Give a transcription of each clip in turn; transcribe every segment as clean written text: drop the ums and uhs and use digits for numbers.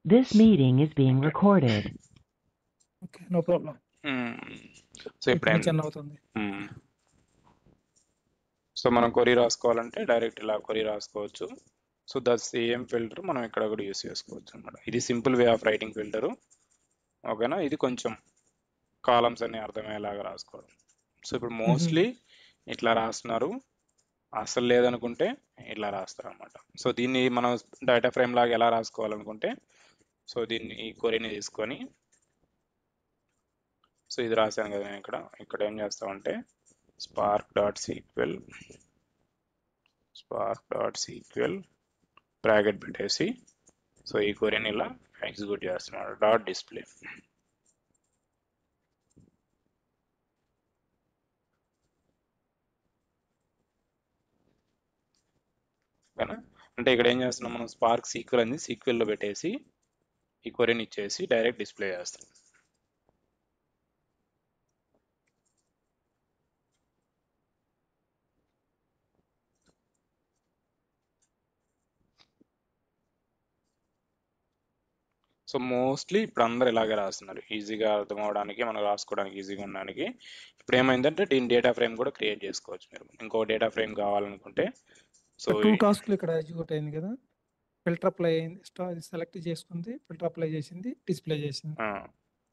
This meeting is being recorded. Okay, no problem. So ఇప్పుడు ఇప్పుడు చిన్న అవుతుంది. సో మనం కొరీ రాసుకోవాలంటే డైరెక్ట్ ఇలా కొరీ రాసుకోవచ్చు. సో ద సేమ్ ఫిల్టర్ మనం ఇక్కడ కూడా యూస్ చేసుకోవచ్చు అనమాట. ఇది simple way of writing filter. ఓకేనా, ఇది కొంచెం కాలమ్స్ అన్ని అర్థమయ్యేలాగా రాసుకోవడం. సో ఇప్పుడు మోస్ట్లీ ఇట్లా రాస్తున్నారు, అసలు లేదనుకుంటే ఇట్లా రాస్తారు అనమాట. సో దీన్ని మనం డేటా ఫ్రేమ్ లాగా ఎలా రాసుకోవాలనుకుంటే, సో దీన్ని ఈ కొరీని తీసుకొని, సో ఇది రాశాను కదా నేను ఇక్కడ ఏం చేస్తామంటే spark.sql బ్రాకెట్ పెట్టేసి, సో ఈ కొరీని ఇలా ఎగ్జిక్యూట్ చేస్తున్నాడు డాట్ డిస్ప్లే. అంటే ఇక్కడ ఏం చేస్తున్నాం మనం, స్పార్క్ సీక్వెల్ అని సీక్వెల్లో పెట్టేసి ఈ కొరీని ఇచ్చేసి డైరెక్ట్ డిస్ప్లే చేస్తాం. సో మోస్ట్లీ ఇప్పుడు అందరు ఇలాగే రాస్తున్నారు, ఈజీగా అర్థం అవడానికి, మనం రాసుకోవడానికి ఈజీగా ఉండడానికి. ఇప్పుడు ఏమైందంటే దీని డేటా ఫ్రేమ్ కూడా క్రియేట్ చేసుకోవచ్చు మీరు. ఇంకో డేటా ఫ్రేమ్ కావాలనుకుంటే, సో 2 టాస్క్లు ఇక్కడ ఎగ్జిక్యూట్ అయింది కదా. ఫిల్టర్ అప్లై అయింది, సెలెక్ట్ చేసుకుంది, ఫిల్టర్ అప్లై చేసింది, డిస్ప్లే చేసింది.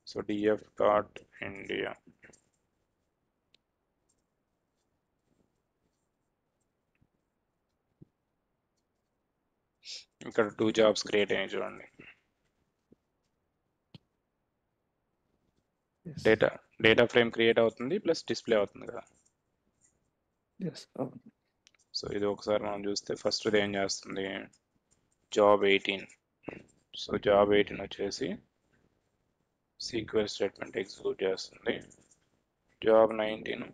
సో df డాట్ ఇండియా ఇక్కడ 2 జాబ్స్ క్రియేట్ అయ్యాయి చూడండి. డేటా ఫ్రేమ్ క్రియేట్ అవుతుంది ప్లస్ డిస్ప్లే అవుతుంది కదా. సో ఇది ఒకసారి మనం చూస్తే ఫస్ట్ ఇది ఏం చేస్తుంది, జాబ్ 18. సో జాబ్ 18 వచ్చేసి సీక్వెల్ స్టేట్మెంట్ ఎగ్జిక్యూట్ చేస్తుంది. Job 19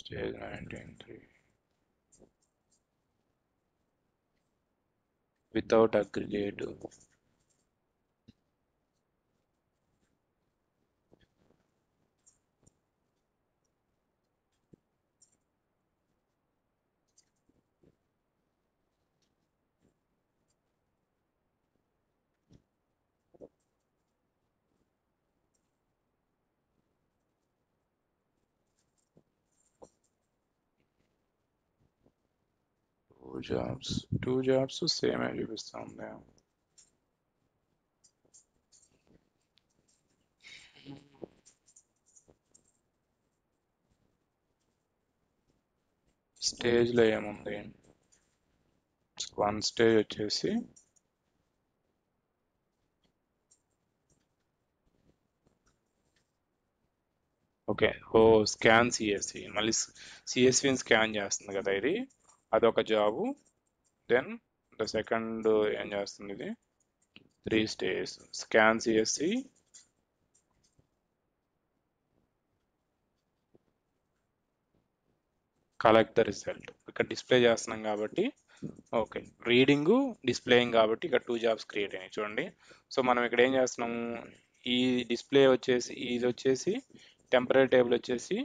stage 19 without aggregate. Two jobs same ఏ చూపిస్తా ఉంది. స్టేజ్లో ఏముంది, 1 స్టేజ్ వచ్చేసి ఓకే, స్కాన్ సిఎస్సి, మళ్ళీ సిఎస్విని స్కాన్ చేస్తుంది కదా ఇది, అదొక జాబు. దెన్ ద సెకండ్ ఏం చేస్తుంది, ఇది 3 stage scan CSC, collect the result. ఇక్కడ డిస్ప్లే చేస్తున్నాం కాబట్టి, ఓకే, రీడింగ్ డిస్ప్లేయింగ్ కాబట్టి ఇక్కడ 2 జాబ్స్ క్రియేట్ అయినాయి చూడండి. సో మనం ఇక్కడ ఏం చేస్తున్నాము, ఈ డిస్ప్లే వచ్చేసి ఇది వచ్చేసి టెంపరీ టేబుల్ వచ్చేసి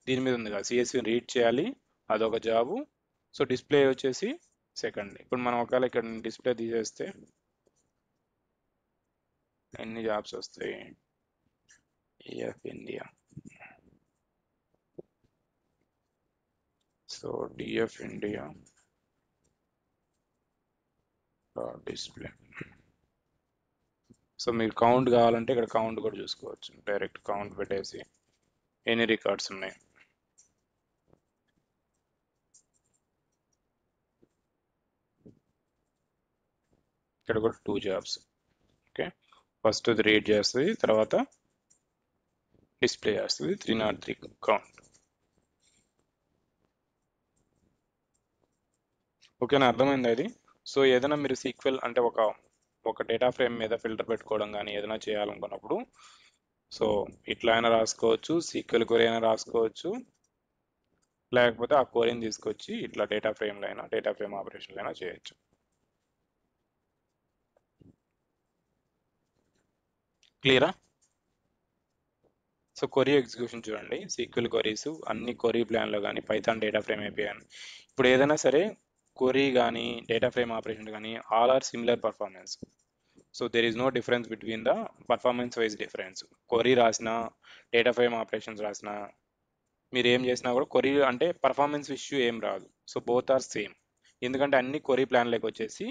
దీని మీద ఉంది కదా, సిఎస్విని రీడ్ చేయాలి, అదొక జాబు. సో డిస్ప్లే వచ్చేసి సెకండ్. ఇప్పుడు మనం ఒకవేళ ఇక్కడ డిస్ప్లే తీసేస్తే ఎన్ని జాబ్స్ వస్తాయి, EF India. So DF India display. So మీరు కౌంట్ కావాలంటే ఇక్కడ కౌంట్ కూడా చూసుకోవచ్చు, డైరెక్ట్ కౌంట్ పెట్టేసి ఎన్ని రికార్డ్స్ ఉన్నాయి. ఇక్కడ కూడా 2 జాబ్స్. ఓకే, ఫస్ట్ ఇది రీడ్ చేస్తుంది, తర్వాత డిస్ప్లే చేస్తుంది, 303 కౌంట్. ఓకేనా, అర్థమైంది అది. సో ఏదైనా మీరు సీక్వెల్ అంటే ఒక డేటా ఫ్రేమ్ మీద ఫిల్టర్ పెట్టుకోవడం కానీ ఏదైనా చేయాలనుకున్నప్పుడు, సో ఇట్లా అయినా రాసుకోవచ్చు, సీక్వెల్ క్వరీ అయినా రాసుకోవచ్చు, లేకపోతే ఆ క్వరీని తీసుకొచ్చి ఇట్లా డేటా ఫ్రేమ్లో అయినా డేటా ఫ్రేమ్ ఆపరేషన్లో అయినా చేయొచ్చు. క్లియరా? సో క్వరీ ఎగ్జిక్యూషన్ చూడండి, సీక్వెల్ క్వరీస్ అన్ని క్వరీ ప్లాన్లో కానీ పైథాన్ డేటా ఫ్రేమ్ API అని. ఇప్పుడు ఏదైనా సరే క్వరీ కానీ డేటా ఫ్రేమ్ ఆపరేషన్ కానీ all are similar performance. So there is no difference between the performance wise difference. Query రాసిన డేటా ఫ్రేమ్ ఆపరేషన్స్ రాసిన మీరు ఏం చేసినా కూడా క్వరీ అంటే పర్ఫార్మెన్స్ ఇష్యూ ఏం రాదు. సో బోత్ ఆర్ సేమ్, ఎందుకంటే అన్ని క్వరీ ప్లాన్లోకి వచ్చేసి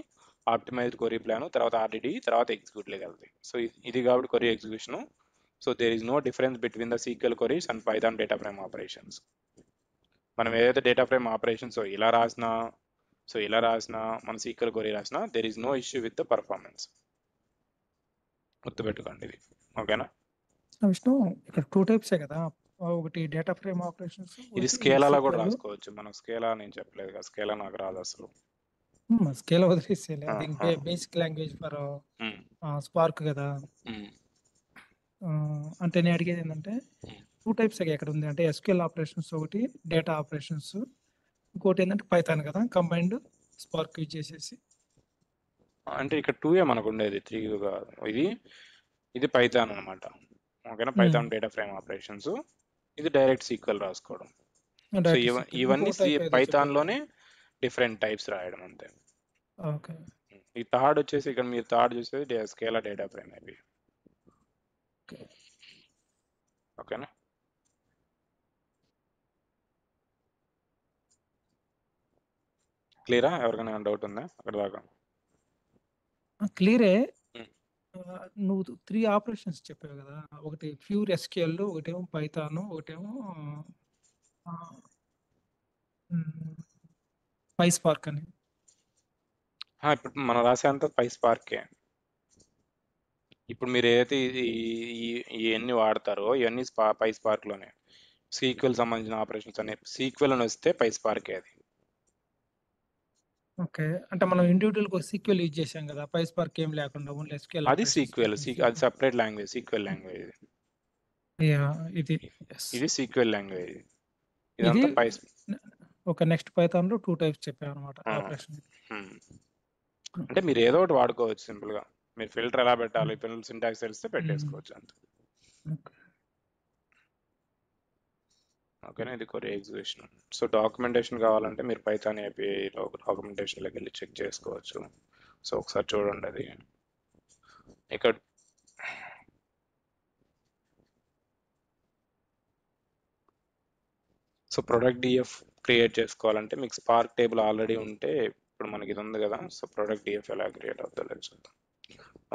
ఆప్టిమైజ్డ్ క్వరీ ప్లాన్, తర్వాత RDD, తర్వాత ఎగ్జిక్యూట్లోకి వెళ్తాయి. సో ఇది కాబట్టి query execution. So there is no difference between the SQL queries and Python data frame operations. మనం ఏదైతే డేటా ఫ్రేమ్ ఆపరేషన్స్ ఇలా రాసినా మన సీక్వెల్ క్వరీ రాసినా there is no issue with the performance. గుర్తుపెట్టుకోండి ఇది, ఓకేనా? విష్ణు ఇక్కడ 2 టైప్సే కదా, ఒకటి డేటా ఫ్రేమ్ ఆపరేషన్స్, ఇది స్కేలాలో కూడా రాసుకోవచ్చు. మనం స్కేలా నేను చెప్పలేదు కదా, స్కేలా నాకు రాదు అసలు. స్కేల్ వదిలేసేయాలి, అది బేసిక్ లాంగ్వేజ్ ఫర్ స్పార్క్ కదా. అంటే నేను అడిగేది ఏంటంటే 2 టైప్స్ ఎక్కడ ఉంది అంటే SQL ఆపరేషన్స్ ఒకటి, డేటా ఆపరేషన్స్ ఇంకోటి ఏంటంటే పైథాన్ కదా, కంబైన్డ్ స్పార్క్ యూజ్ చేసేసి. అంటే ఇక్కడ 2 మనకు ఉండేది, 3 కాదు. ఇది పైథాన్ అనమాట, ఓకేనా? Python data frame operations. ఇది డైరెక్ట్ సీక్వెల్ రాసుకోవడం. సో ఇవన్నీ పైథాన్లోనే డిఫరెంట్ టైప్స్ రాయడం అంతే. ఓకే. ఈ థర్డ్ వచ్చేసి ఇక్కడ మీరు థర్డ్ చూసేది స్కేలా డేటా ఫ్రేమ్ API, ఓకేనా? క్లియరా? ఎవరికైనా డౌట్ ఉందా అక్కడ దాకా? క్లియరే. నువ్వు 3 ఆపరేషన్స్ చెప్పావు కదా, ఒకటి ప్యూర్ SQL, ఒకటేమో పైథాన్, ఒకటేమో PySpark అని. ఇప్పుడు మనం రాసేంత PySpark. ఇప్పుడు మీరు ఏదైతే ఇవన్నీ వాడతారో ఇవన్నీ PySparkలోనే. సీక్వెల్ సంబంధించిన ఆపరేషన్స్ అనే సీక్వెల్ అని వస్తే PySpark అది. ఓకే, అంటే మనం ఇండివిజువల్ గా సీక్వెల్ యూజ్ చేసాం కదా, PySpark ఏం లేకుండా ఓన్లీ SQL. అది సీక్వెల్, అది సెపరేట్ లాంగ్వేజ్, సీక్వెల్ లాంగ్వేజ్. ఇది సీక్వెల్ లాంగ్వేజ్. ఇదంతా ఒక నెక్స్ట్ పైథాన్ లో 2 టైప్స్ చెప్పారు అన్నమాట ఆపరేషన్. అంటే మీరు ఏదో ఒకటి వాడుకోవచ్చు సింపుల్ గా. మీరు ఫిల్టర్ ఎలా పెట్టాలి, పిల్లలు సింటాక్స్ తెలిస్తే పెట్టేసుకోవచ్చు అంతే, ఓకేనా? ఇది క్వరీ ఎగ్జిక్యూషన్. సో డాక్యుమెంటేషన్ కావాలంటే మీరు పైథాన్ APIలో డాక్యుమెంటేషన్లోకి వెళ్ళి చెక్ చేసుకోవచ్చు. సో ఒకసారి చూడండి అది ఇక్కడ. సో ప్రొడక్ట్ DF క్రియేట్ చేసుకోవాలంటే మీకు స్పార్క్ టేబుల్ ఆల్రెడీ ఉంటే, ఇప్పుడు మనకి ఇది ఉంది కదా. సో ప్రొడక్ట్ DF ఎలా క్రియేట్ అవుతుందో చూద్దాం,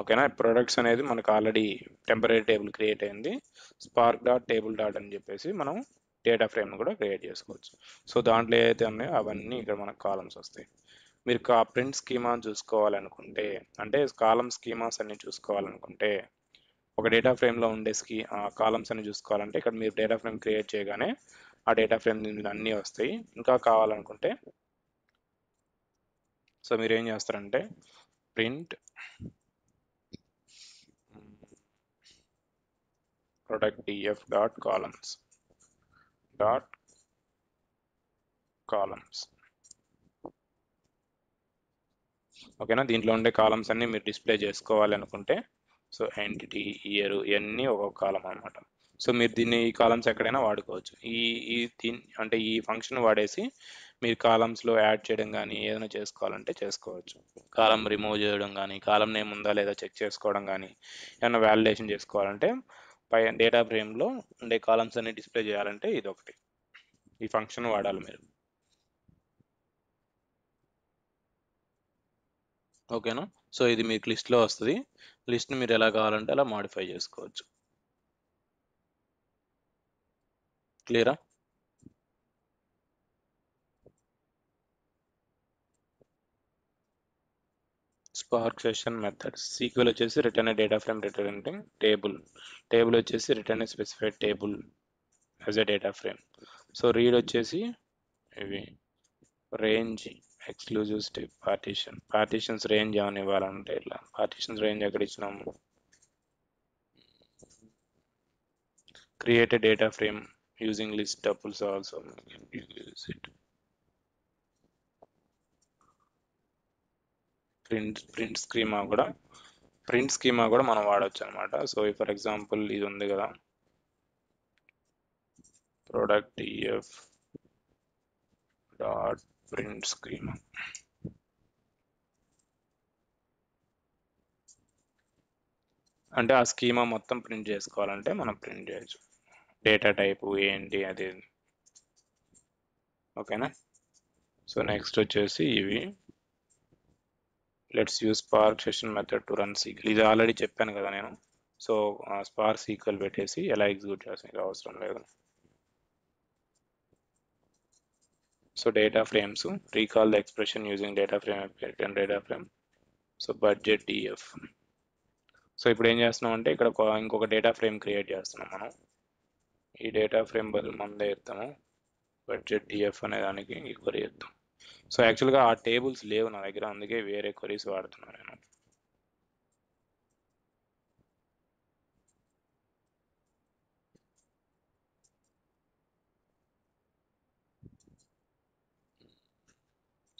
ఓకేనా? ప్రొడక్ట్స్ అనేది మనకు ఆల్రెడీ టెంపరీ టేబుల్ క్రియేట్ అయింది. spark.table అని చెప్పేసి మనం డేటా ఫ్రేమ్ కూడా క్రియేట్ చేసుకోవచ్చు. సో దాంట్లో ఏదైతే ఉన్నాయో అవన్నీ ఇక్కడ మనకు కాలమ్స్ వస్తాయి. మీరు ప్రింట్ స్కీమా చూసుకోవాలనుకుంటే, అంటే కాలమ్ స్కీమాస్ అన్ని చూసుకోవాలనుకుంటే, ఒక డేటా ఫ్రేమ్లో ఉండే కాలమ్స్ అన్ని చూసుకోవాలంటే ఇక్కడ మీరు డేటా ఫ్రేమ్ క్రియేట్ చేయగానే ఆ డేటా ఫ్రేమ్ మీద అన్నీ వస్తాయి. ఇంకా కావాలనుకుంటే సో మీరు ఏం చేస్తారంటే print product df dot columns ఓకేనా? దీంట్లో ఉండే కాలమ్స్ అన్ని మీరు డిస్ప్లే చేసుకోవాలి అనుకుంటే, సో ఎంటిటీ, ఇయర్, ఇవన్నీ ఒక్కొక్క కాలం అనమాట. సో మీరు ఈ కాలమ్స్ ఎక్కడైనా వాడుకోవచ్చు. అంటే ఈ ఫంక్షన్ వాడేసి మీరు కాలమ్స్లో యాడ్ చేయడం కానీ ఏదైనా చేసుకోవాలంటే చేసుకోవచ్చు. కాలం రిమూవ్ చేయడం కానీ, కాలం నేమ్ ఉందా లేదా చెక్ చేసుకోవడం కానీ, ఏమైనా వ్యాలిడేషన్ చేసుకోవాలంటే డేటా ఫ్రేమ్లో ఉండే కాలమ్స్ అన్ని డిస్ప్లే చేయాలంటే ఇది ఒకటి, ఈ ఫంక్షన్ వాడాలి మీరు, ఓకేనా? సో ఇది మీకు లిస్ట్లో వస్తుంది. లిస్ట్ని మీరు ఎలా కావాలంటే అలా మాడిఫై చేసుకోవచ్చు. క్లియరా? Spark session methods. సీక్వెల్ వచ్చేసి return data frame returning table వచ్చేసి return specified table as a data frame. So read వచ్చేసి ఇవి range, exclusive step, partitions range ఏమైనా ఇవ్వాలంటే ఇట్లా పార్టీషన్స్ రేంజ్ ఎక్కడ ఇచ్చినాము, create a data frame using list tuples also use it. Print schema కూడా మనం వాడచ్చు అనమాట. సో ఫర్ ఎగ్జాంపుల్ ఇది ఉంది కదా, product df dot print schema. అంటే ఆ స్కీమా మొత్తం ప్రింట్ చేసుకోవాలంటే మనం ప్రింట్ చేయొచ్చు. డేటా టైపు ఏంటి అది. ఓకేనా. సో నెక్స్ట్ వచ్చేసి ఇవి let's use spark session method to run sequel. ఇది ఆల్రెడీ చెప్పాను కదా నేను. సో స్పార్క్ సీక్వెల్ పెట్టేసి ఎలా ఎగ్జిక్యూట్ చేయాల్సిన అవసరం లేదు. So data frames, recall the expression using data frame and data frame. So budget DF. So ఇప్పుడు ఏం చేస్తున్నాం అంటే ఇక్కడ ఇంకొక డేటా ఫ్రేమ్ క్రియేట్ చేస్తున్నాం మనం. ఈ డేటా ఫ్రేమ్ బదులు ముందే ఇద్దాము బడ్జెట్ డిఎఫ్ అనే దానికి ఈ క్వరీ ఇద్దాం. సో యాక్చువల్గా ఆ టేబుల్స్ లేవు నా దగ్గర, అందుకే వేరే క్వరీస్ వాడుతున్నాను నేను.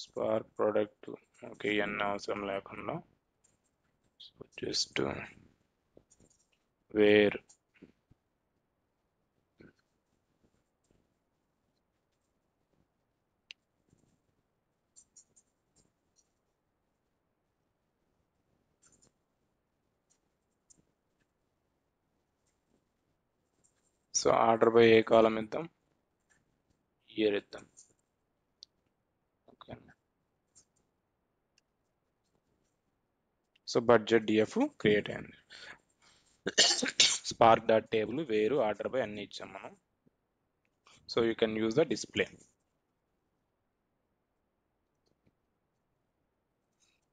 స్పార్క్ ప్రోడక్ట్ ఓకే ఇవన్నీ అవసరం లేకుండా so just where so order by a column ఇద్దాం, ఇయర్ ఇద్దాం. Okay. So budget DF create అయింది. Spark dot table where order by అన్ని ఇచ్చాం మనం. So you can use the display.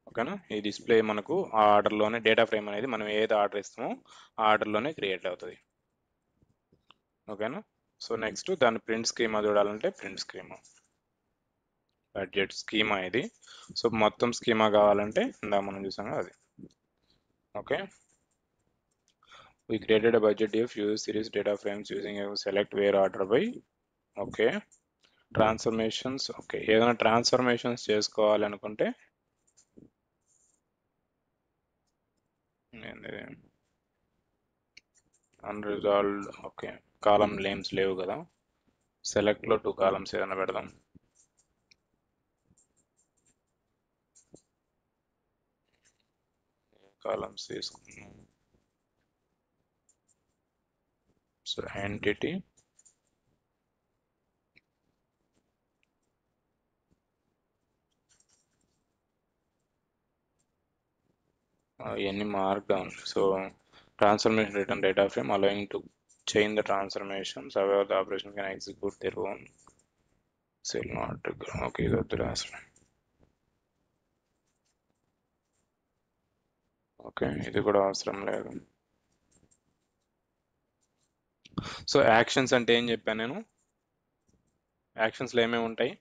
ఓకేనా. ఈ డిస్ప్లే మనకు ఆ ఆర్డర్లోనే డేటా ఫ్రేమ్ అనేది మనం ఏది ఆర్డర్ ఇస్తామో ఆ ఆర్డర్లోనే క్రియేట్ అవుతుంది. ఓకేనా. సో నెక్స్ట్ దాని ప్రింట్ స్కీమా చూడాలంటే ప్రింట్ స్కీమా బడ్జెట్ స్కీమా ఇది. సో మొత్తం స్కీమా కావాలంటే ఇందా మనం చూసాం అది. Okay. we created a budget diff, use series data frames using a select where order by. Okay. Transformations okay. ఏదైనా ట్రాన్స్ఫర్మేషన్స్ చేసుకోవాలి అనుకుంటే అన్రిజాల్వ్డ్ ఓకే. కాలం నేమ్స్ లేవు కదా, సెలెక్ట్లో 2 కాలమ్స్ ఏదైనా పెడదాం. కాలమ్స్ తీసుకున్నాం. సో ఎంటిటీ ఇవన్నీ mark down. So transformation return data frame allowing to chain the transformations, however the operation can execute their own cell not trigger. Okay ఇది వద్దురా అసలు. ఓకే ఇది కూడా అవసరం లేదు. సో యాక్షన్స్ అంటే ఏం చెప్పాను నేను, యాక్షన్స్లో ఏమేమి ఉంటాయి,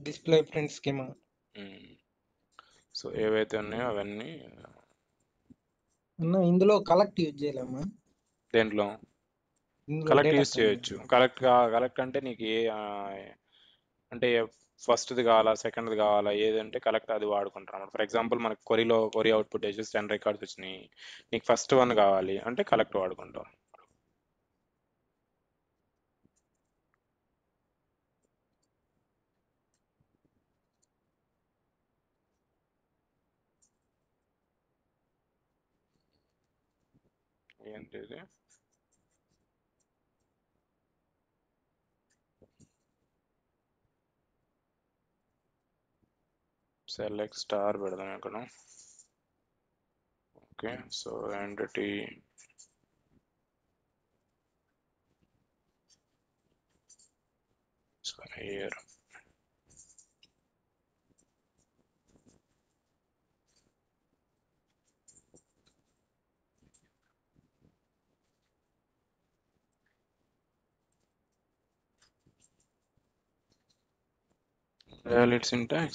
డిస్ప్లే ప్రింట్ స్కీమా. సో ఏవైతే ఉన్నాయో అవన్నీ అన్న ఇందులో కలెక్ట్ యూజ్ చేయలేమా? దేంట్లో ఇందులో కలెక్ట్ data యూజ్ frame చేయొచ్చు. కలెక్ట్ అంటే నీకు ఏ అంటే ఫస్ట్ది కావాలా సెకండ్ది కావాలా ఏదంటే కలెక్ట్ అది వాడుకుంటాం. ఫర్ ఎగ్జాంపుల్ మనకు కొరీ అవుట్పుట్ వచ్చేసి 10 రికార్డ్స్ వచ్చినాయి, నీకు ఫస్ట్ వన్ కావాలి అంటే కలెక్ట్ వాడుకుంటాం. ఏంటి ఇది సెలెక్ట్ స్టార్ పెడదాం ఇక్కడ. Okay. So entity here valid syntax.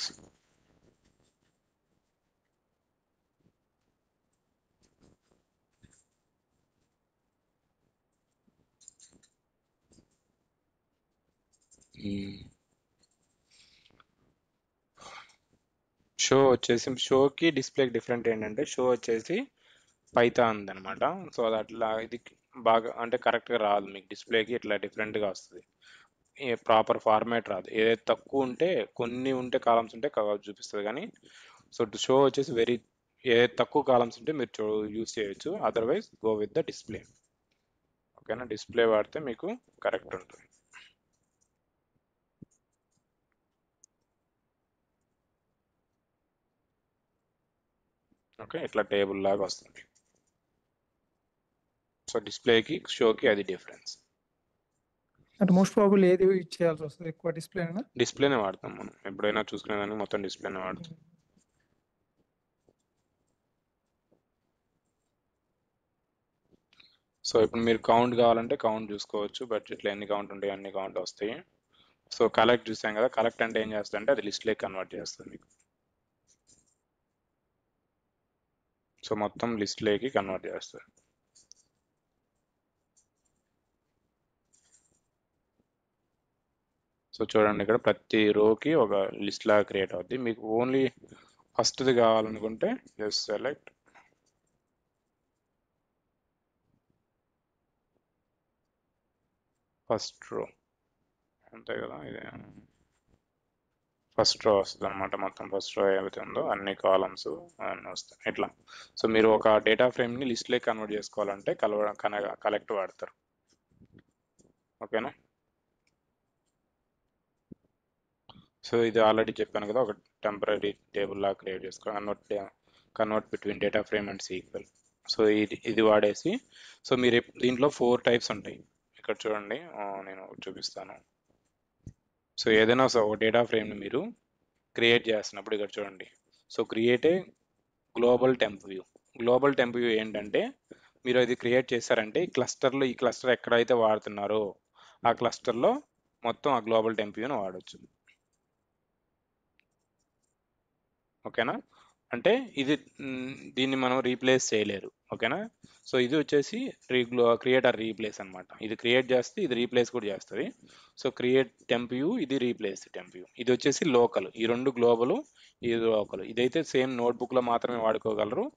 Show వచ్చేసి షోకి డిస్ప్లేకి డిఫరెంట్ ఏంటంటే షో వచ్చేసి పైథాన్ అనమాట. సో అది అట్లా ఇది బాగా అంటే కరెక్ట్గా రాదు మీకు డిస్ప్లేకి, ఇట్లా డిఫరెంట్గా వస్తుంది. ఏ ప్రాపర్ ఫార్మాట్ రాదు. ఏదైతే తక్కువ ఉంటే కొన్ని ఉంటే కాలమ్స్ ఉంటే చూపిస్తుంది కానీ, సో షో వచ్చేసి వెరీ ఏదైతే తక్కువ కాలమ్స్ ఉంటే మీరు యూస్ చేయొచ్చు. Otherwise go with the display. ఓకేనా, డిస్ప్లే వాడితే మీకు కరెక్ట్ ఉంటుంది. ఓకే, ఇట్లా టేబుల్ లాగా వస్తుంది. సో డిస్ప్లేకి షోకి అది డిఫరెన్స్. అంటే మోస్ట్ ప్రాబుల్ ఏది యూజ్ చేయాల్సి వస్తుంది ఎక్కువ, డిస్ప్లేనా? డిస్ప్లేనే వాడతాం మనం ఎప్పుడైనా చూసుకునేదానికి, మొత్తం డిస్ప్లేనే వాడతాం. సో ఇప్పుడు మీరు కౌంట్ కావాలంటే కౌంట్ చూసుకోవచ్చు. బడ్జెట్లో ఎన్ని కౌంట్ ఉంటాయి అన్ని కౌంట్ వస్తాయి. సో కలెక్ట్ చూసాం కదా, కలెక్ట్ అంటే ఏం చేస్తుంది అంటే అది లిస్ట్లోకి కన్వర్ట్ చేస్తుంది మీకు. సో మొత్తం లిస్ట్లోకి కన్వర్ట్ చేస్తుంది. సో చూడండి, ఇక్కడ ప్రతి రోకి ఒక లిస్ట్ లాగా క్రియేట్ అవుద్ది. మీకు ఓన్లీ ఫస్ట్ది కావాలనుకుంటే జస్ట్ సెలెక్ట్ ఫస్ట్ రో, అంతే కదా. ఇది ఫస్ట్ రో వస్తుంది అనమాట. మొత్తం ఫస్ట్ రో ఏమైతే ఉందో అన్ని కాలమ్స్ అన్నీ వస్తాయి ఇట్లా. సో మీరు ఒక డేటా ఫ్రేమ్ని లిస్ట్లోకి కన్వర్ట్ చేసుకోవాలంటే కలెక్ట్ వాడతారు. ఓకేనా. సో ఇది ఆల్రెడీ చెప్పాను కదా, ఒక టెంపరీ టేబుల్ లాగా క్రియేట్ చేసుకోవాలి, convert between data frame and sequel. So ఇది వాడేసి, సో మీరు దీంట్లో 4 టైప్స్ ఉంటాయి. ఇక్కడ చూడండి, నేను చూపిస్తాను. సో ఏదైనా ఒక డేటా ఫ్రేమ్ని మీరు క్రియేట్ చేస్తున్నప్పుడు ఇక్కడ చూడండి, so create a global temp view. Global temp view ఏంటంటే, మీరు అది క్రియేట్ చేశారంటే ఈ క్లస్టర్ ఎక్కడైతే వాడుతున్నారో ఆ క్లస్టర్లో మొత్తం ఆ గ్లోబల్ టెంప్ వ్యూని వాడచ్చు. ఓకేనా. అంటే ఇది దీన్ని మనం రీప్లేస్ చేయలేరు. ఓకేనా. సో ఇది వచ్చేసి క్రియేట్ ఆర్ రీప్లేస్ అనమాట. ఇది క్రియేట్ చేస్తే ఇది రీప్లేస్ కూడా చేస్తుంది. సో క్రియేట్ టెంప్ వ్యూ, ఇది రీప్లేస్ టెంప్ వ్యూ. ఇది వచ్చేసి లోకల్. ఈ రెండు గ్లోబల్, ఇది లోకల్. ఇదైతే సేమ్ నోట్బుక్లో మాత్రమే వాడుకోగలరు.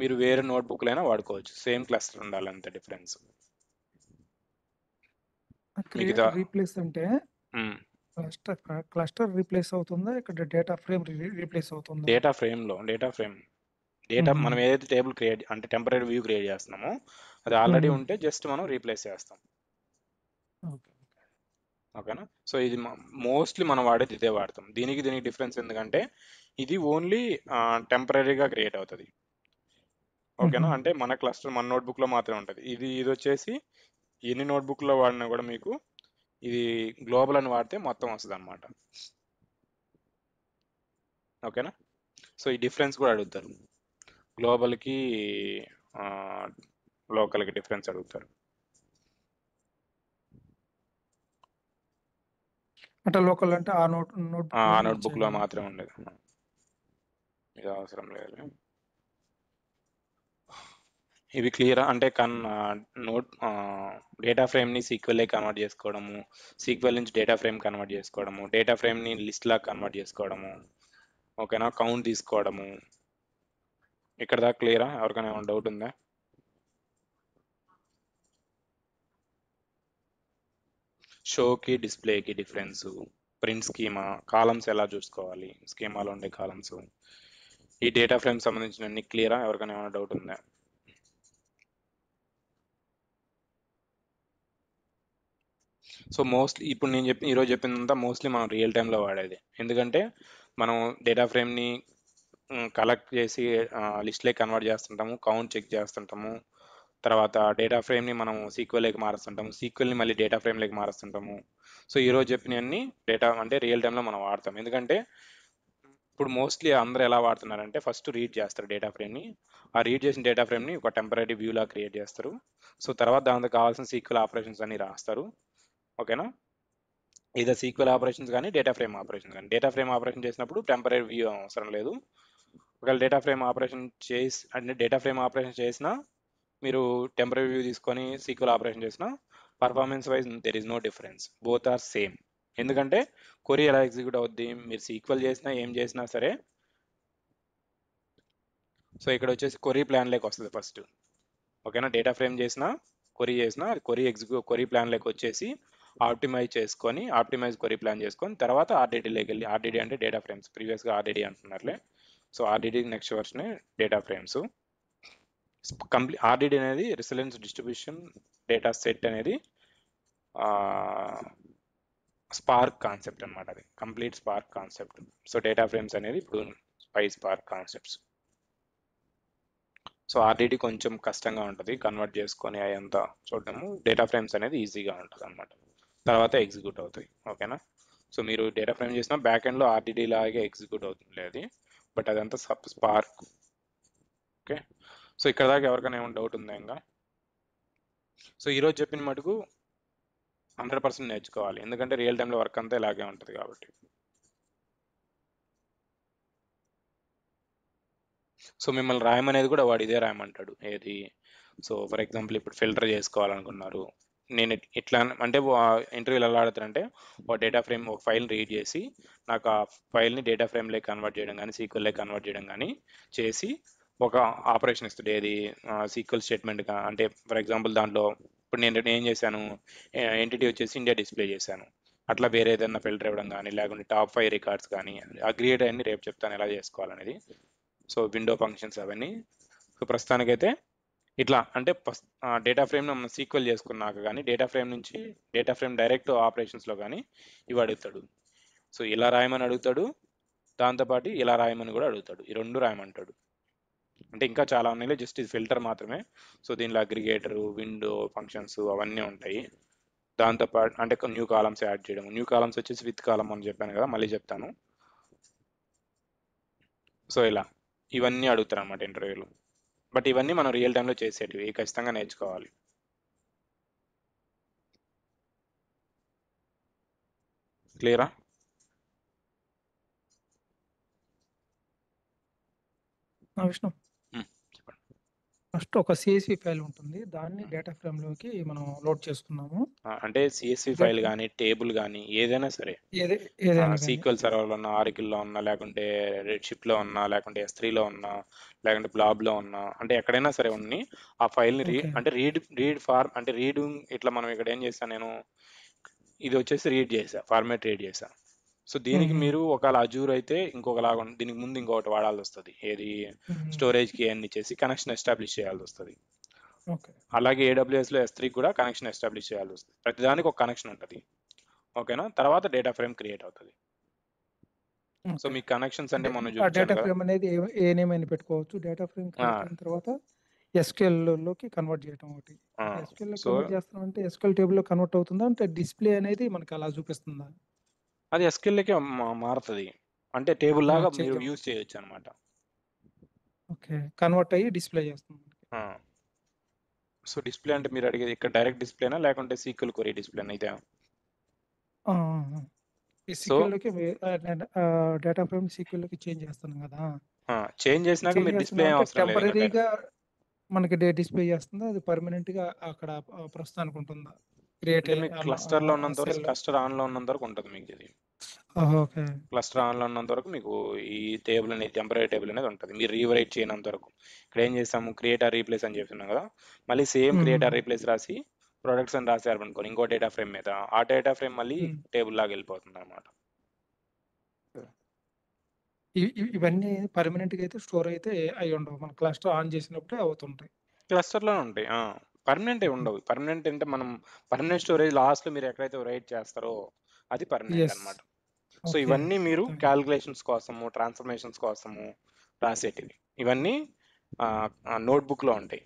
మీరు వేరే నోట్బుక్లైనా వాడుకోవచ్చు. సేమ్ క్లస్టర్ ఉండాలి, అంత డిఫరెన్స్. రీప్లేస్ అంటే క్లస్టర్ రీప్లేస్ అవుతుందా, ఇక్కడ డేటా ఫ్రేమ్ రీప్లేస్ అవుతుందా? డేటా ఫ్రేమ్ మనం ఏదైతే టేబుల్ క్రియేట్ అంటే టెంపరీ వ్యూ క్రియేట్ చేస్తున్నామో అది ఆల్రెడీ ఉంటే జస్ట్ మనం రీప్లేస్ చేస్తాం. ఓకేనా. సో ఇది మోస్ట్లీ మనం వాడేది ఇదే వాడతాం. దీనికి డిఫరెన్స్ ఎందుకంటే ఇది ఓన్లీ టెంపరీగా క్రియేట్ అవుతుంది. ఓకేనా. అంటే మన క్లస్టర్ మన నోట్బుక్లో మాత్రమే ఉంటుంది. ఇది వచ్చేసి ఎన్ని నోట్బుక్లో వాడినా కూడా మీకు ఇది గ్లోబల్ అని వాడితే మొత్తం వస్తుంది అనమాట. ఓకేనా. సో ఈ డిఫరెన్స్ కూడా అడుగుతారు, గ్లోబల్కి లోకల్కి డిఫరెన్స్ అడుగుతారు. అంటే లోకల్ అంటే ఆ నోట్బుక్లో మాత్రమే ఉండేది, ఇది అవసరం లేదు. ఇవి క్లియరా అంటే డేటా ఫ్రేమ్ని సీక్వెల్కి కన్వర్ట్ చేసుకోవడము, సీక్వెల్ నుంచి డేటా ఫ్రేమ్ కన్వర్ట్ చేసుకోవడము, డేటా ఫ్రేమ్ని లిస్ట్ లాగా కన్వర్ట్ చేసుకోవడము, ఓకేనా, కౌంట్ తీసుకోవడము. ఇక్కడ దాకా క్లియరా? ఎవరికైనా ఏమైనా డౌట్ ఉందా? షోకి డిస్ప్లేకి డిఫరెన్స్, ప్రింట్ స్కీమా, కాలమ్స్ ఎలా చూసుకోవాలి, స్కీమాలో ఉండే కాలమ్స్, ఈ డేటా ఫ్రేమ్ సంబంధించిన అన్ని క్లియరా? ఎవరికైనా ఏమైనా డౌట్ ఉందా? సో మోస్ట్లీ ఇప్పుడు నేను ఈరోజు చెప్పిందంతా మోస్ట్లీ మనం రియల్ టైంలో వాడేది. ఎందుకంటే మనం డేటా ఫ్రేమ్ని కలెక్ట్ చేసి లిస్ట్లోకి కన్వర్ట్ చేస్తుంటాము, కౌంట్ చెక్ చేస్తుంటాము, తర్వాత డేటా ఫ్రేమ్ని మనం సీక్వెల్లోకి మారుస్తుంటాము, సీక్వెల్ని మళ్ళీ డేటా ఫ్రేమ్లోకి మారుస్తుంటాము. సో ఈరోజు చెప్పినవన్నీ డేటా అంటే రియల్ టైంలో మనం వాడతాం. ఎందుకంటే ఇప్పుడు మోస్ట్లీ అందరూ ఎలా వాడుతున్నారంటే ఫస్ట్ రీడ్ చేస్తారు డేటా ఫ్రేమ్ని, ఆ రీడ్ చేసిన డేటా ఫ్రేమ్ని ఒక టెంపరీ వ్యూలా క్రియేట్ చేస్తారు. సో తర్వాత దాంతో కావాల్సిన సీక్వెల్ ఆపరేషన్స్ అన్ని రాస్తారు. ఓకేనా. ఇది సీక్వెల్ ఆపరేషన్స్ కానీ డేటా ఫ్రేమ్ ఆపరేషన్స్ కానీ, డేటా ఫ్రేమ్ ఆపరేషన్ చేసినప్పుడు టెంపరీ వ్యూ అవసరం లేదు. ఒకవేళ డేటా ఫ్రేమ్ ఆపరేషన్ చేసినా మీరు టెంపరీ వ్యూ తీసుకొని సీక్వెల్ ఆపరేషన్ చేసినా performance wise there is no difference, both are same. ఎందుకంటే క్వరీ ఎలా ఎగ్జిక్యూట్ అవుద్ది, మీరు సీక్వెల్ చేసినా ఏం చేసినా సరే సో ఇక్కడ వచ్చేసి క్వరీ ప్లాన్లోకి వస్తుంది ఫస్ట్. ఓకేనా, డేటా ఫ్రేమ్ చేసిన క్వరీ చేసిన క్వరీ ప్లాన్లోకి వచ్చేసి ఆప్టిమైజ్ క్వరీ ప్లాన్ చేసుకొని తర్వాత ఆర్డిడిలోకి వెళ్ళి, ఆర్డిడి అంటే డేటా ఫ్రేమ్స్, ప్రీవియస్గా ఆర్డిడి అంటున్నారులే. So RDD next version data frames. RDD అనేది రిసలెన్స్ డిస్ట్రిబ్యూషన్ డేటా సెట్ అనేది స్పార్క్ కాన్సెప్ట్ అనమాట, అది complete Spark concept. So data frames అనేది ఇప్పుడు స్పార్క్ కాన్సెప్ట్స్. సో ఆర్డిడి కొంచెం కష్టంగా ఉంటుంది కన్వర్ట్ చేసుకొని అదంతా చూడటము. డేటా ఫ్రేమ్స్ అనేది ఈజీగా ఉంటుంది అనమాట, తర్వాత ఎగ్జిక్యూట్ అవుతాయి. ఓకేనా, సో మీరు డేటా ఫ్రేమ్ చేసిన బ్యాక్ ఎండ్లో ఆర్డిడి లాగే ఎగ్జిక్యూట్ అవుతుంది అది, బట్ అదంతా స్పార్క్. ఓకే, సో ఇక్కడ దాకా ఎవరికైనా ఏమైనా డౌట్ ఉందా ఇంకా? సో ఈరోజు చెప్పిన మటుకు 100% నేర్చుకోవాలి, ఎందుకంటే రియల్ టైంలో వర్క్ అంతా ఇలాగే ఉంటుంది కాబట్టి. సో మిమ్మల్ని రాయమనేది కూడా వాడు ఇదే రాయమంటాడు, ఏది. సో ఫర్ ఎగ్జాంపుల్ ఇప్పుడు ఫిల్టర్ చేసుకోవాలనుకున్నారు, నేను ఇట్లా అంటే ఇంటర్వ్యూలు ఎలా ఆడుతారంటే ఒక డేటా ఫ్రేమ్, ఒక ఫైల్ రీడ్ చేసి నాకు ఆ ఫైల్ని డేటా ఫ్రేమ్లోకి కన్వర్ట్ చేయడం కానీ సీక్వెల్లోకి కన్వర్ట్ చేయడం కానీ చేసి ఒక ఆపరేషన్ ఇస్తుంది, ఏది సీక్వెల్ స్టేట్మెంట్. అంటే ఫర్ ఎగ్జాంపుల్ దాంట్లో ఇప్పుడు నేను ఏం చేశాను, ఎంటిటీ వచ్చేసి ఇండియా డిస్ప్లే చేశాను, అట్లా వేరే ఏదైనా ఫిల్టర్ ఇవ్వడం కానీ లేకుంటే టాప్ 5 రికార్డ్స్ కానీ అగ్రిగేట్ అన్ని రేపు చెప్తాను ఎలా చేసుకోవాలనేది. సో విండో ఫంక్షన్స్ అవన్నీ. సో ప్రస్తుతానికైతే ఇట్లా అంటే డేటా ఫ్రేమ్ మనం సీక్వెల్ చేసుకున్నాక కానీ డేటా ఫ్రేమ్ డైరెక్ట్ ఆపరేషన్స్లో కానీ ఇవి అడుగుతాడు. సో ఇలా రాయమని అడుగుతాడు, దాంతోపాటు ఇలా రాయమని కూడా అడుగుతాడు, ఈ రెండు రాయమంటాడు. అంటే ఇంకా చాలా ఉన్నాయి, జస్ట్ ఇది ఫిల్టర్ మాత్రమే. సో దీనిలో అగ్రిగేటరు, విండో ఫంక్షన్స్ అవన్నీ ఉంటాయి. దాంతోపాటు అంటే న్యూ కాలమ్స్ యాడ్ చేయడం, న్యూ కాలమ్స్ వచ్చేసి విత్ కాలమ్ అని చెప్పాను కదా, మళ్ళీ చెప్తాను. సో ఇలా ఇవన్నీ అడుగుతారు అనమాట ఇంటర్వ్యూలో, బట్ ఇవన్నీ మనం రియల్ టైంలో చేసేటివి, ఖచ్చితంగా నేర్చుకోవాలి. క్లియరా? విష్ణు, చెప్పండి. ఫస్ట్ ఒక CSV ఫైల్ ఉంటుంది, దాన్ని డేటా ఫ్రేమ్లోకి మనం లోడ్ చేసుకున్నాము. అంటే CSV ఫైల్ కానీ టేబుల్ కానీ ఏదైనా సరే, ఏదైనా సీక్వెల్ సర్వర్లో ఉన్నా, ఆరికిల్లో ఉన్నా, లేకుంటే రెడ్ షిఫ్ట్లో ఉన్నా, లేకుంటే S3లో ఉన్నా, లేకుంటే బ్లాబ్లో ఉన్నా, అంటే ఎక్కడైనా సరే ఉన్ని ఆ ఫైల్ని అంటే రీడ్ ఫార్మ్ అంటే రీడింగ్. ఇట్లా మనం ఇక్కడ ఏం చేస్తాను, నేను ఇది వచ్చేసి ఫార్మాట్ రీడ్ చేసా. సో దీనికి మీరు ఒకవేళ అజూర్ అయితే ఇంకొకలాగా దీనికి ముందు ఇంకొకటి వాడాల్సి వస్తుంది, ఏది స్టోరేజ్కి అన్ని చేసి కనెక్షన్ ఎస్టాబ్లిష్ చేయాల్సి వస్తుంది. అలాగే AWSలో S3 కూడా కనెక్షన్ ఎస్టాబ్లిష్ చేయాల్సి వస్తుంది, ప్రతిదానికి ఒక కనెక్షన్ ఉంటుంది. ఓకేనా, తర్వాత డేటా ఫ్రేమ్ క్రియేట్ అవుతుంది. సో మీ కనెక్షన్స్ అంటే మనం డేటా ఫ్రేమ్ అనేది ఏ నేమ్ అయినా పెట్టుకోవచ్చు. డేటా ఫ్రేమ్ క్రియేట్ అయిన తర్వాత SQL లోకి కన్వర్ట్ చేయడం ఒకటి. SQL లో కన్వర్ట్ చేస్తామంటే SQL టేబుల్ లో కన్వర్ట్ అవుతుందా, అంటే డిస్ప్లే అనేది మనకి అలా చూపిస్తుందా? అది SQL లోకి మారుతుంది, అంటే టేబుల్ లాగా మీరు యూజ్ చేయొచ్చు అనమాట. ఓకే, కన్వర్ట్ అయ్యి డిస్ప్లే చేస్తుంది. సో డిస్ప్లే అంటే మీరు అడిగేది ఇక్కడ డైరెక్ట్ డిస్ప్లేనా లేకుంటే SQL క్వరీ డిస్ప్లేనా? ఇదే. SQL లోకి డేటా ఫ్రేమ్ SQL లోకి చేంజ్ చేస్తాను కదా, చేంజ్ చేసినాక మీరు డిస్ప్లే అవసరం లేదు, టెంపరీగా మనకి డిస్ప్లే చేస్తుందా, అది పర్మనెంట్ గా అక్కడ ప్రస్తుతానికి ఉంటుందా? క్రియేట్ క్లస్టర్ లో ఉన్నంత వరకు, క్లస్టర్ ఆన్ లో ఉన్నంత వరకు ఉంటుంది మీకు ఇది. క్లస్టర్ ఆన్ లో ఉన్నంత వరకు మీకు ఈ టేబుల్ అనేది, టెంపరీ టేబుల్ అనేది ఉంటుంది, మీరు రీవరైట్ చేయనంత వరకు. ఇక్కడ ఏం చేస్తాము, క్రియేట్ ఆర్ రీప్లేస్ అని చెప్తున్నాం కదా, మళ్ళీ సేమ్ క్రియేట్ ఆర్ రీప్లేస్ రాసి ప్రొడక్ట్స్ అని రాసారు అనుకోండి ఇంకో డేటా ఫ్రేమ్ మీద, ఆ డేటా ఫ్రేమ్ మళ్ళీ టేబుల్ లాగా వెళ్ళిపోతుంది అనమాట. ఇవన్నీ పర్మనెంట్ గా అయితే స్టోర్ అయితే అయి ఉండవు, మన క్లస్టర్ ఆన్ చేసినప్పుడే అవుతుంటాయి. క్లస్టర్ లో ఉంటాయి, పర్మనెంట్ ఉండవు. పర్మనెంట్ అంటే మనం పర్మనెంట్ స్టోరేజ్ లాస్ట్ లో మీరు ఎక్కడైతే రైట్ చేస్తారో అది పర్మనెంట్ అనమాట. సో ఇవన్నీ మీరు క్యాలిక్యులేషన్స్ కోసము, ట్రాన్స్ఫర్మేషన్స్ కోసము రాసేటివి, ఇవన్నీ నోట్బుక్ లో ఉంటాయి.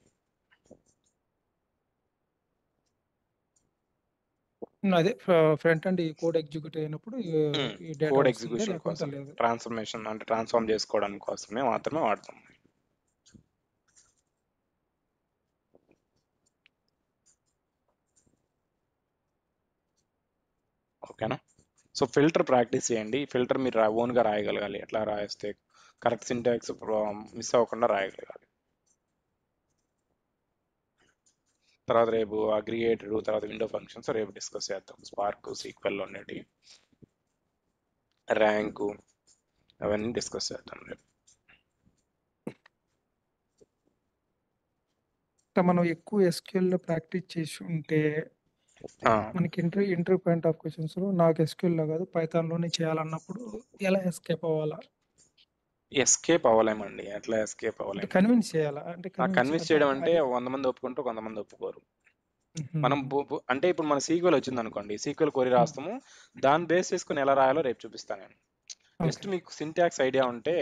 అదే ఫ్రంట్ అండ్ ఈ కోడ్ ఎగ్జిక్యూట్ అయినప్పుడు కోడ్ ఎగ్జిక్యూషన్ కోసం, ట్రాన్స్ఫర్మేషన్ అంటే ట్రాన్స్ఫార్మ్ చేసుకోవడానికి కోసమే మాత్రమే వాడతాం. ఓకేనా, సో ఫిల్టర్ ప్రాక్టీస్ చేయండి. ఫిల్టర్ మీరు ఓన్గా రాయగలగాలి, ఎట్లా రాయిస్తే కరెక్ట్ సింటాక్స్ మిస్ అవ్వకుండా రాయగలగాలి. తర్వాత రేపు అగ్రిగేటెడ్, తర్వాత విండో ఫంక్షన్స్ రేపు డిస్కస్ చేద్దాం. స్పార్క్, సీక్వెల్ అనేటివి, ర్యాంకు అవన్నీ డిస్కస్ చేద్దాం రేపు. మనం ఎక్కువ ఎస్క్యూఎల్ లో ప్రాక్టీస్ చేసి ఉంటే మనకి ఇంటర్వ్యూ పాయింట్ ఆఫ్ క్వశ్చన్స్ లో నాకు ఎస్క్యూఎల్ లో కాదు పైథాన్ లోనే చేయాలన్నప్పుడు ఎలా ఎస్కేప్ అవ్వాలా? ఎస్కేప్ అవ్వలేమండి. ఎట్లా ఎస్కేప్ అంటే అవ్వలేము. కన్విన్స్ చేయాలా? అంటే కన్విన్స్ చేయడం అంటే 100 మంది ఒప్పుకుంటారు, 100 మంది ఒప్పుకోరు. మనం అంటే ఇప్పుడు మన సీక్వెల్ వచ్చింది అనుకోండి, సీక్వెల్ క్వరీ రాస్తాము, దాన్ని బేస్ చేసుకుని ఎలా రాయాలో రేపు చూపిస్తాను నేను. జస్ట్ మీకు సింటాక్స్ ఐడియా ఉంటే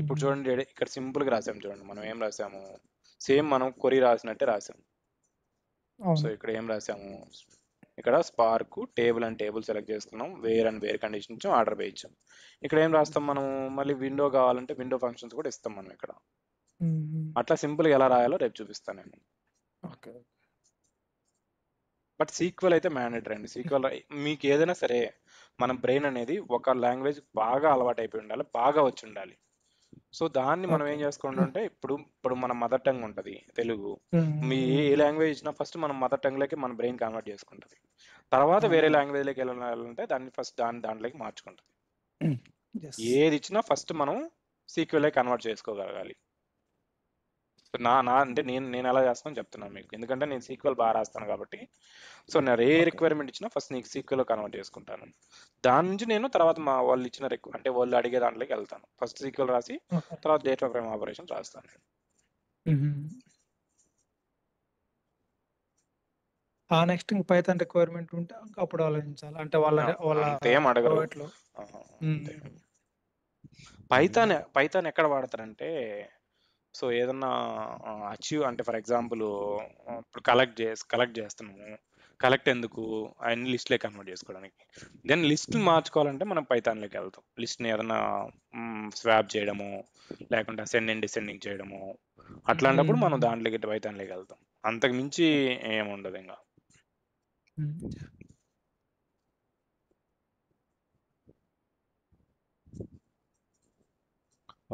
ఇప్పుడు చూడండి, ఇక్కడ సింపుల్ గా రాసాము చూడండి. మనం ఏం రాసాము, సేమ్ మనం క్వరీ రాసినట్టే రాసాము. సో ఇక్కడ ఏం రాసాము, ఇక్కడ spark table and table select చేసుకున్నాం, వేర్ అండ్ వేర్ కండిషన్ ఇచ్చాం, ఆర్డర్ పే ఇచ్చాం. ఇక్కడ ఏం రాస్తాం మనం, మళ్ళీ విండో కావాలంటే విండో ఫంక్షన్స్ కూడా ఇస్తాం మనం ఇక్కడ. అట్లా సింపుల్ గా ఎలా రాయాలో రేపు చూపిస్తాను నేను. బట్ సీక్వెల్ అయితే మ్యాండేటరీ అండి. సీక్వెల్ మీకు ఏదైనా సరే మన బ్రెయిన్ అనేది ఒక లాంగ్వేజ్ బాగా అలవాటు అయిపోయి ఉండాలి, బాగా వచ్చి ఉండాలి. సో దాన్ని మనం ఏం చేసుకుంటుంటే ఇప్పుడు మన మదర్ టంగ్ ఉంటుంది తెలుగు. మీ ఏ లాంగ్వేజ్ ఇచ్చినా ఫస్ట్ మనం మదర్ టంగ్ లోకి మన బ్రెయిన్ కన్వర్ట్ చేసుకుంటుంది. తర్వాత వేరే లాంగ్వేజ్ లోకి వెళ్ళాలంటే దాన్ని ఫస్ట్ దాంట్లోకి మార్చుకుంటుంది. ఏది ఇచ్చినా ఫస్ట్ మనం సీక్వెల్ కన్వర్ట్ చేసుకోగలగాలి. అంటే నేను ఎలా చేస్తానని చెప్తున్నాను మీకు, ఎందుకంటే నేను సీక్వెల్ బాగా రాస్తాను కాబట్టి. సో నేను ఏ రిక్వైర్మెంట్ ఇచ్చినా ఫస్ట్ నీకు సీక్వెల్ కన్వర్ట్ చేసుకుంటాను. దాని నుంచి నేను తర్వాత మా వాళ్ళు ఇచ్చిన అంటే వాళ్ళు అడిగే దాంట్లోకి వెళ్తాను. ఫస్ట్ సీక్వెల్ రాసి తర్వాత డేటా ఫ్రేమ్ ఆపరేషన్ రాస్తాను. నెక్స్ట్ పైథాన్ రిక్వైర్మెంట్ ఉంటే అప్పుడు ఆలోచించాలి. అంటే వాళ్ళ ఏం అడగరు. పైథాన్ ఎక్కడ వాడతారంటే, సో ఏదన్నా అచీవ్ అంటే ఫర్ ఎగ్జాంపుల్ ఇప్పుడు కలెక్ట్ చేస్తున్నాము, కలెక్ట్ ఎందుకు అన్ని లిస్ట్లే కన్వర్ట్ చేసుకోవడానికి. దెన్ లిస్ట్ మార్చుకోవాలంటే మనం పైథాన్లోకి వెళ్తాం. లిస్ట్ని ఏదైనా స్వాప్ చేయడము, లేకుంటే అసెండింగ్ డిసెండింగ్ చేయడము, అట్లాంటప్పుడు మనం దాంట్లోకి పైథాన్లోకి వెళ్తాం. అంతకు మించి ఏముండదు ఇంకా.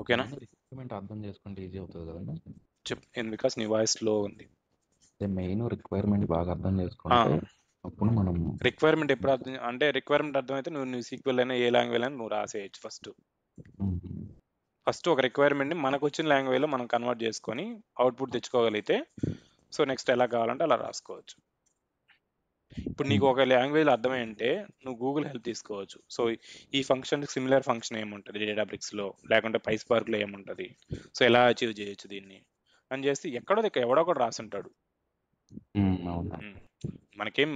ఓకేనా? రిక్వైర్మెంట్ అర్థం చేసుకుంటే ఈజీ అవుతుంది కదండి. బికాస్ నీ వాయిస్ స్లో ఉంది. మెయిన్ రిక్వైర్మెంట్ బాగా అర్థం చేసుకుంటే అప్పుడు మనం రిక్వైర్మెంట్ ఎప్పుడు రిక్వైర్మెంట్ అర్థమైతే నువ్వు సీక్వెల్ అయినా ఏ లాంగ్వేజ్ అయినా నువ్వు రాసేయచ్చు. ఫస్ట్ ఒక రిక్వైర్మెంట్ని మనకు వచ్చిన లాంగ్వేజ్లో మనం కన్వర్ట్ చేసుకొని అవుట్పుట్ తెచ్చుకోగలిగితే సో నెక్స్ట్ ఎలా కావాలంటే అలా రాసుకోవచ్చు. ఇప్పుడు నీకు ఒక లాంగ్వేజ్ అర్థమై అంటే నువ్వు గూగుల్ హెల్ప్ తీసుకోవచ్చు. సో ఈ ఫంక్షన్కి సిమిలర్ ఫంక్షన్ ఏముంటుంది డేటాబ్రిక్స్లో, లేకుంటే పైస్పార్క్లో ఏముంటుంది, సో ఎలా అచీవ్ చేయొచ్చు దీన్ని అని చేస్తే ఎవడో ఒకటి రాసి ఉంటాడు. మనకేం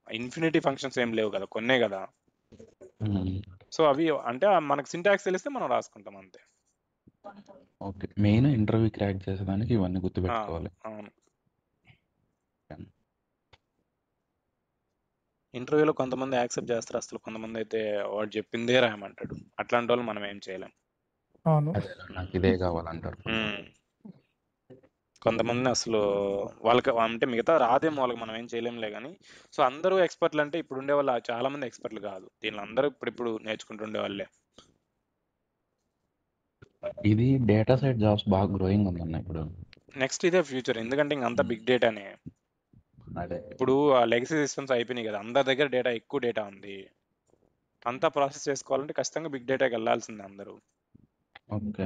ఇన్ఫినిటీ ఫంక్షన్స్ ఏం లేవు కదా, కొన్నే కదా. సో అవి అంటే మనకు సింటాక్స్ తెలిస్తే మనం రాసుకుంటాం అంతే. ఓకే, మెయిన్ ఇంటర్వ్యూ క్రాక్ చేసేదానికి ఇవన్నీ గుర్తుపెట్టుకోవాలి. అవును, ఇంటర్వ్యూలో కొంతమంది యాక్సెప్ట్ చేస్తారు, అసలు కొంతమంది అయితే వాడు చెప్పిందే రాయమంటాడు. అట్లాంటి వాళ్ళు మనం ఏం చేయలేం. నాకు ఇదే కావాలంటారు. కొంతమంది అసలు వాళ్ళకి అంటే మిగతా రాదేమో వాళ్ళకి, మనం ఏం చేయలేంలే కానీ. సో అందరూ ఎక్స్పర్ట్లు అంటే ఇప్పుడు ఉండే వాళ్ళు చాలా మంది ఎక్స్పర్ట్లు కాదు, దీనిలో అందరూ ఇప్పుడు నేర్చుకుంటుండే వాళ్ళే. ఇది డేటా సైడ్ జాబ్స్ బాగా గ్రోయింగ్ ఉందన్న ఇప్పుడు. నెక్స్ట్ ఇదే ఫ్యూచర్, ఎందుకంటే ఇంకంతా బిగ్ డేటానే. ఇప్పుడు ఆ లెగసీ సిస్టమ్స్ అయిపోయినాయి కదా, అందరి దగ్గర డేటా ఎక్కువ డేటా ఉంది. అంతా ప్రాసెస్ చేసుకోవాలంటే ఖచ్చితంగా బిగ్ డేటాకి వెళ్ళాల్సిందే అందరూ. ఓకే,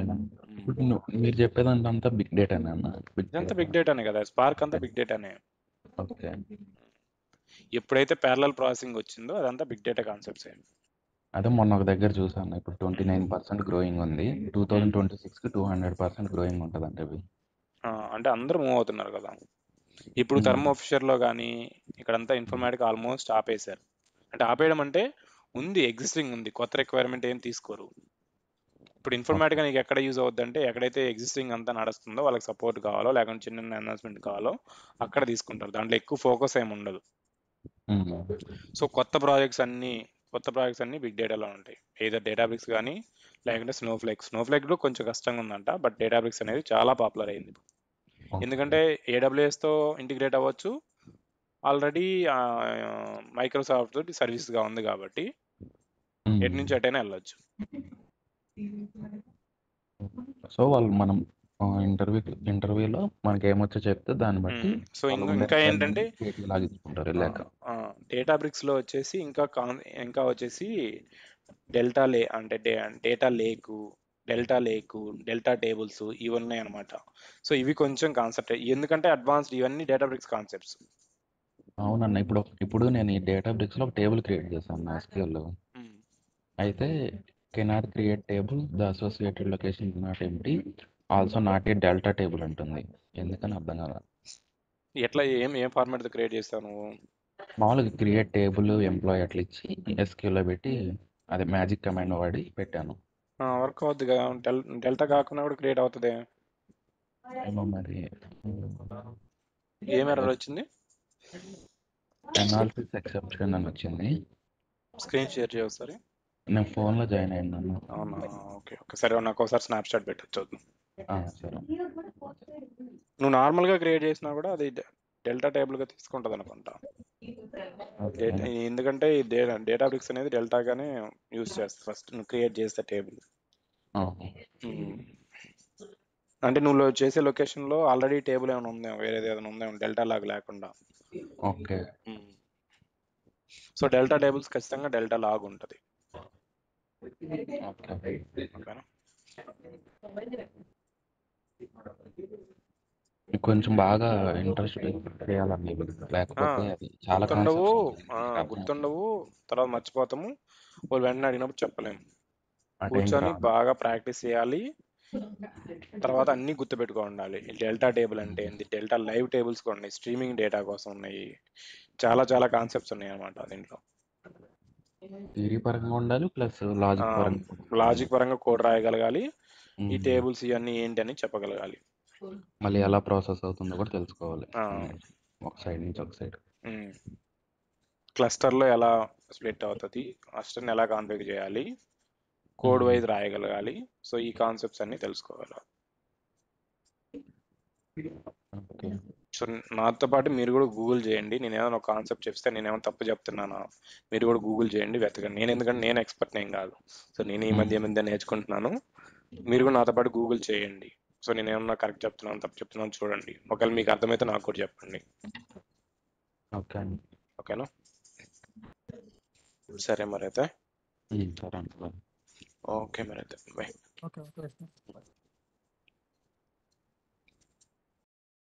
మీరు చెప్పేదంటే అంతా బిగ్ డేటానే అన్న? ఇదంతా బిగ్ డేటానే కదా, స్పార్క్ అంతా బిగ్ డేటానే. ఓకే, ఎప్పుడైతే ప్యారలల్ ప్రాసెసింగ్ వచ్చిందో అదంతా బిగ్ డేటా కాన్సెప్ట్స్. అదే మొన్న ఒక దగ్గర చూసాను, ఇప్పుడు 29% గ్రోయింగ్ ఉంది, 2026కి 200% గ్రోయింగ్ ఉంటుంది అంటే. అంటే అందరూ మూవ్ అవుతున్నారు కదా. ఇప్పుడు థర్మో ఫిషర్లో కానీ ఇక్కడంతా ఇన్ఫర్మేటిక్ ఆల్మోస్ట్ ఆపేశారు. అంటే ఆపేయడం అంటే ఉంది, ఎగ్జిస్టింగ్ ఉంది, కొత్త రిక్వైర్మెంట్ ఏం తీసుకోరు. ఇప్పుడు ఇన్ఫర్మేటిక్గా నీకు ఎక్కడ యూజ్ అవుద్ది అంటే ఎక్కడైతే ఎగ్జిస్టింగ్ అంతా నడుస్తుందో వాళ్ళకి సపోర్ట్ కావాలో లేకుంటే చిన్న అనౌన్స్మెంట్ కావాలో అక్కడ తీసుకుంటారు. దాంట్లో ఎక్కువ ఫోకస్ ఏమి ఉండదు. సో కొత్త ప్రాజెక్ట్స్ అన్ని బిగ్ డేటాలో ఉంటాయి. ఏదర్ డేటాబ్రిక్స్ కానీ లేకుంటే స్నోఫ్లేక్ కూడా కొంచెం కష్టంగా ఉందంట, బట్ డేటాబ్రిక్స్ అనేది చాలా పాపులర్ అయింది. ఎందుకంటే ఏడబ్ల్యూఎస్తో ఇంటిగ్రేట్ అవ్వచ్చు, ఆల్రెడీ మైక్రోసాఫ్ట్ తోటి సర్వీస్గా ఉంది కాబట్టి ఎటు నుంచి అటైనా వెళ్ళొచ్చు. సో వాళ్ళు మనం ఇంటర్వ్యూలో మనకి ఏమొచ్చో చెప్తే దాన్ని బట్టి. సో ఇంకా ఏంటంటే డేటాబ్రిక్స్లో వచ్చేసి ఇంకా వచ్చేసి డెల్టా అంటే డేటా లేకు, డెల్టా లేక్, డెల్టా టేబుల్స్ ఇవి ఉన్నాయి అనమాట. సో ఇవి కొంచెం కాన్సెప్ట్, ఎందుకంటే అడ్వాన్స్డ్ ఇవన్నీ డేటాబ్రిక్స్ కాన్సెప్ట్స్. అవునన్న, ఇప్పుడు నేను ఈ డేటాబ్రిక్స్లో ఒక టేబుల్ క్రియేట్ చేశాను నా SQL. అయితే cannot create table the associated location not empty also not a delta table అంటుంది. ఎందుకని అర్థం కదా. ఎట్లా ఏం ఫార్మాట్ క్రియేట్ చేస్తావు నువ్వు? మామూలుగా క్రియేట్ టేబుల్ ఎంప్లాయ్ అట్లా ఇచ్చి SQL పెట్టి అదే మ్యాజిక్ కమాండ్ వాడి పెట్టాను. వర్క్ అవుద్ది కదా, డెల్టా కాకుండా కూడా క్రియేట్ అవుతుంది. ఏమో మరి ఏం ఎర్రర్ వచ్చింది? అనాలిసిస్ ఎక్సెప్షన్ అని వచ్చింది. స్క్రీన్ షేర్ చేయ ఒకసారి. నేను ఫోన్లో జాయిన్ అయినాను. అవునా, ఓకే ఓకే, సరే నాకు ఒకసారి స్నాప్షాట్ పెట్టచ్చు. సరే. నువ్వు నార్మల్గా క్రియేట్ చేసినా కూడా అది డెల్టా టేబుల్గా తీసుకుంటుంది అనుకుంటా. ఎందుకంటే ఈ డేటాబ్రిక్స్ అనేది డెల్టాగానే యూజ్ చేస్తా ఫస్ట్ నువ్వు క్రియేట్ చేస్తే టేబుల్. అంటే నువ్వు చేసే లొకేషన్లో ఆల్రెడీ టేబుల్ ఏమైనా ఉందేమో, వేరేది ఏదైనా ఉందేమో డెల్టా లాగా లేకుండా. ఓకే. సో డెల్టా టేబుల్స్ ఖచ్చితంగా డెల్టా లాగ్ ఉంటుంది. ఓకేనా? కొంచెం బాగా ఇంట్రెస్ట్ చేయాలండి, లేకపోతే అది చాలా గుర్తుండవు, తర్వాత మర్చిపోతాము. వాళ్ళు వెంటనే అడిగినప్పుడు చెప్పలేము. కూర్చొని బాగా ప్రాక్టీస్ చేయాలి, తర్వాత అన్ని గుర్తుపెట్టుకో ఉండాలి. డెల్టా టేబుల్ అంటే ఏంది, డెల్టా లైవ్ టేబుల్స్ కూడా ఉన్నాయి, స్ట్రీమింగ్ డేటా కోసం ఉన్నాయి, చాలా చాలా కాన్సెప్ట్స్ ఉన్నాయి అనమాట దీంట్లో. థియరీ పరంగా ఉండాలి ప్లస్ లాజిక్ పరంగా కోడ్ రాయగలగాలి, ఈ టేబుల్స్ ఇవన్నీ ఏంటి అని చెప్పగలగాలి, మళ్ళీ ఎలా ప్రాసెస్ అవుతుందో కూడా తెలుసుకోవాలి. ఒక సైడ్ నుంచి ఒక సైడ్ క్లస్టర్లో ఎలా స్ప్లిట్ అవుతుంది, క్లస్టర్ని ఎలా కాన్ఫిగర్ చేయాలి, కోడ్ వైజ్ రాయగలగాలి. సో ఈ కాన్సెప్ట్స్ అన్ని తెలుసుకోవాలి. సో నాతో పాటు మీరు కూడా గూగుల్ చేయండి. నేను ఏమైనా ఒక కాన్సెప్ట్ చెప్తే నేనేమైనా తప్పు చెప్తున్నానా, మీరు కూడా గూగుల్ చేయండి, వెతకండి. ఎందుకంటే నేను ఎక్స్పర్ట్ ఏం కాదు. సో నేను ఈ మధ్య నేర్చుకుంటున్నాను. మీరు కూడా నాతో పాటు గూగుల్ చేయండి. సో నేను ఏమన్నా కరెక్ట్ చెప్తున్నాను తప్పు చెప్తున్నాను చూడండి. ఒకవేళ మీకు అర్థమైతే నాకు కూడా చెప్పండి. ఓకేనా? సరే మరి అయితే. సరే. ఓకే మరి అయితే బాయ్. ఓకే.